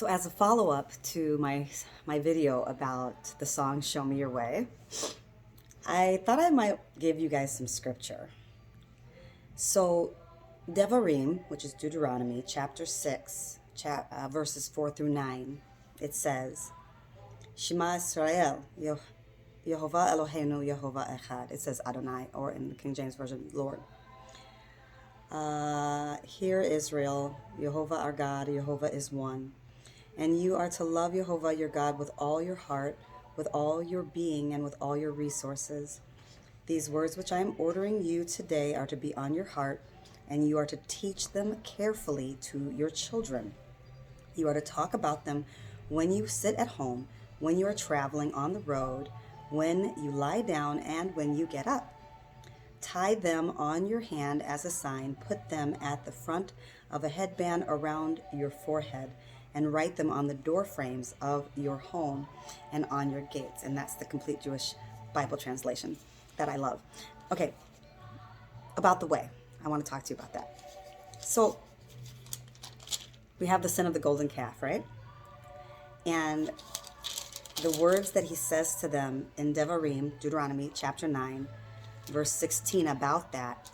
So as a follow-up to my video about the song Show Me Your Way, I thought I might give you guys some scripture. So Devarim, which is Deuteronomy chapter 6, verses 4 through 9, it says, Shema Israel, Yehovah Eloheinu, Yehovah Echad. It says Adonai, or in the King James Version, Lord. Hear Israel, Yehovah our God, Yehovah is one. And you are to love Yehovah your God with all your heart, with all your being, and with all your resources. These words which I am ordering you today are to be on your heart, and you are to teach them carefully to your children. You are to talk about them when you sit at home, when you are traveling on the road, when you lie down, and when you get up. Tie them on your hand as a sign. Put them at the front of a headband around your forehead, and write them on the door frames of your home and on your gates. And that's the complete Jewish Bible translation that I love. Okay, about the way. I want to talk to you about that. So we have the sin of the golden calf, right? And the words that he says to them in Devarim, Deuteronomy chapter 9, verse 16 about that,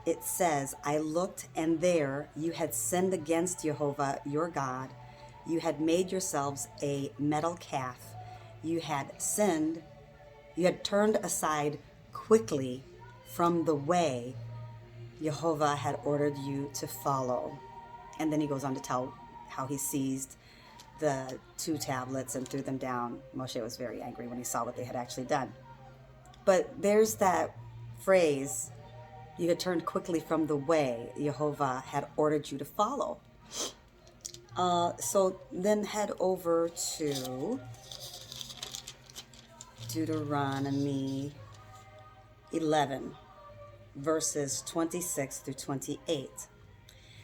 it says, I looked, and there you had sinned against Jehovah your God. You had made yourselves a metal calf. You had sinned. You had turned aside quickly from the way Jehovah had ordered you to follow. And then he goes on to tell how he seized the 2 tablets and threw them down. Moshe was very angry when he saw what they had actually done. But there's that phrase, you had turned quickly from the way Jehovah had ordered you to follow. So then head over to Deuteronomy 11, verses 26 through 28.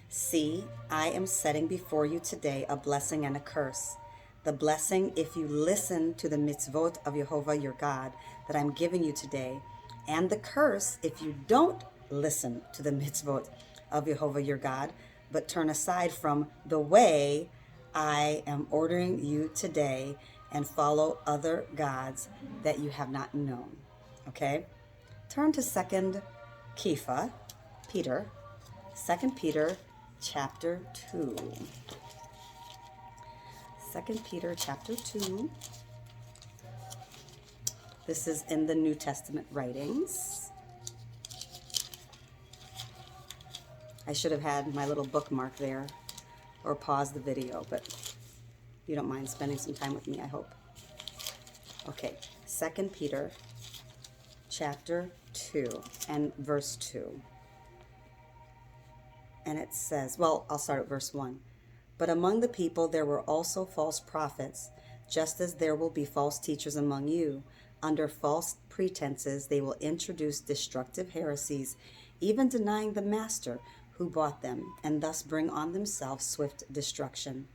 See, I am setting before you today a blessing and a curse. The blessing, if you listen to the mitzvot of Jehovah your God that I'm giving you today, and the curse, if you don't listen to the mitzvot of Jehovah your God, but turn aside from the way I am ordering you today and follow other gods that you have not known. Okay? Turn to 2 Kefa, Peter, 2 Peter chapter 2. 2 Peter chapter 2. This is in the New Testament writings. I should have had my little bookmark there or pause the video, but you don't mind spending some time with me, I hope. Okay, 2 Peter chapter 2 and verse 2. And it says, well, I'll start at verse 1. But among the people there were also false prophets, just as there will be false teachers among you. Under false pretenses they will introduce destructive heresies, even denying the master who bought them, and thus bring on themselves swift destruction.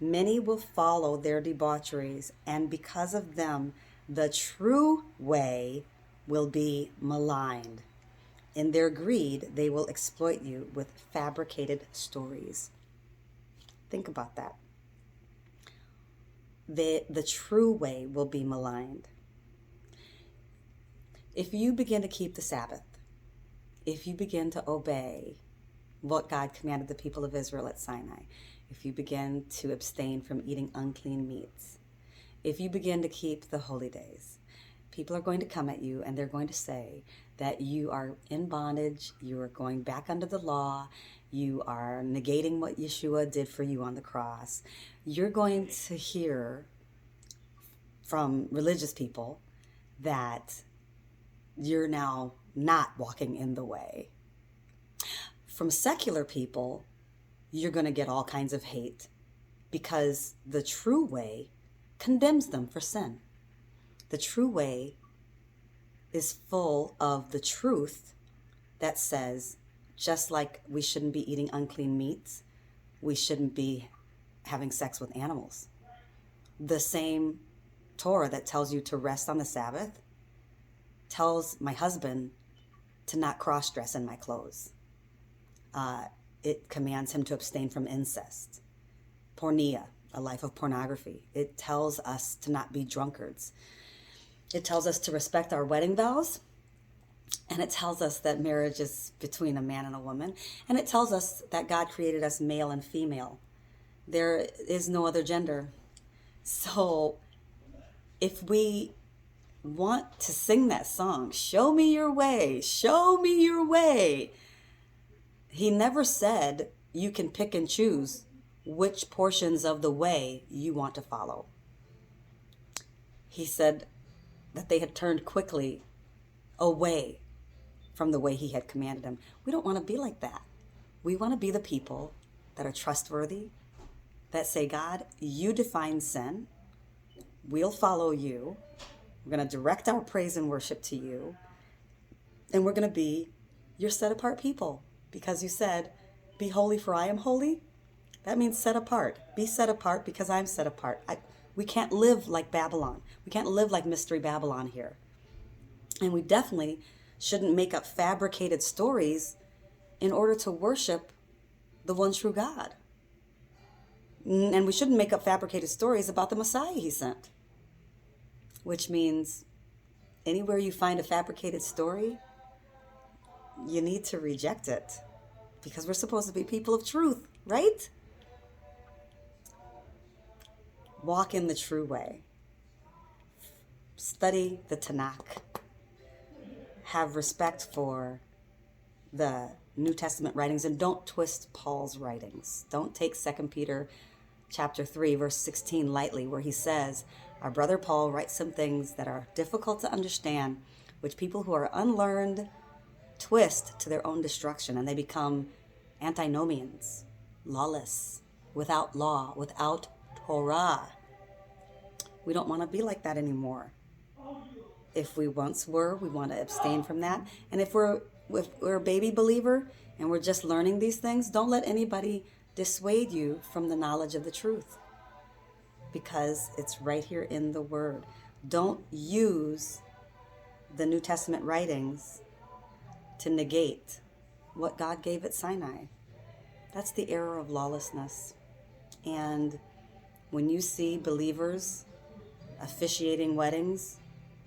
Many will follow their debaucheries, and because of them the true way will be maligned. In their greed they will exploit you with fabricated stories. Think about that. The true way will be maligned. If you begin to keep the Sabbath, if you begin to obey what God commanded the people of Israel at Sinai, if you begin to abstain from eating unclean meats, if you begin to keep the holy days, people are going to come at you and they're going to say that you are in bondage, you are going back under the law, you are negating what Yeshua did for you on the cross. You're going to hear from religious people that you're now not walking in the way. From secular people, you're going to get all kinds of hate because the true way condemns them for sin. The true way is full of the truth that says, just like we shouldn't be eating unclean meats, we shouldn't be having sex with animals. The same Torah that tells you to rest on the Sabbath tells my husband to not cross-dress in my clothes. It commands him to abstain from incest, pornea, a life of pornography. It tells us to not be drunkards. It tells us to respect our wedding vows. And it tells us that marriage is between a man and a woman. And it tells us that God created us male and female. There is no other gender. So if we want to sing that song, show me your way, show me your way. He never said you can pick and choose which portions of the way you want to follow. He said that they had turned quickly away from the way he had commanded them. We don't want to be like that. We want to be the people that are trustworthy, that say, God, you define sin. We'll follow you. We're going to direct our praise and worship to you. And we're going to be your set apart people. Because you said, be holy for I am holy. That means set apart. Be set apart because I'm set apart. We can't live like Babylon. We can't live like Mystery Babylon here. And we definitely shouldn't make up fabricated stories in order to worship the one true God. And we shouldn't make up fabricated stories about the Messiah he sent. Which means anywhere you find a fabricated story, you need to reject it. Because we're supposed to be people of truth, right? Walk in the true way. Study the Tanakh. Have respect for the New Testament writings and don't twist Paul's writings. Don't take 2 Peter chapter 3, verse 16 lightly, where he says, our brother Paul writes some things that are difficult to understand, which people who are unlearned twist to their own destruction, and they become antinomians, lawless, without law, without Torah. We don't want to be like that anymore. If we once were, we want to abstain from that. And if we're a baby believer and we're just learning these things, don't let anybody dissuade you from the knowledge of the truth, because it's right here in the Word. Don't use the New Testament writings to negate what God gave at Sinai. That's the error of lawlessness. And when you see believers officiating weddings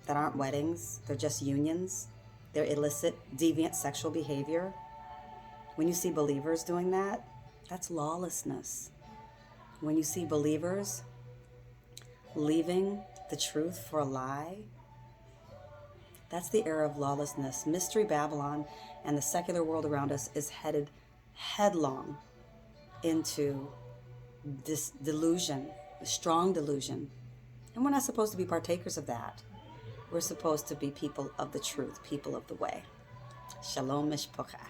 that aren't weddings, they're just unions, they're illicit, deviant sexual behavior. When you see believers doing that, that's lawlessness. When you see believers leaving the truth for a lie, that's the era of lawlessness. Mystery Babylon and the secular world around us is headed headlong into this delusion, a strong delusion. And we're not supposed to be partakers of that. We're supposed to be people of the truth, people of the way. Shalom mishpocha.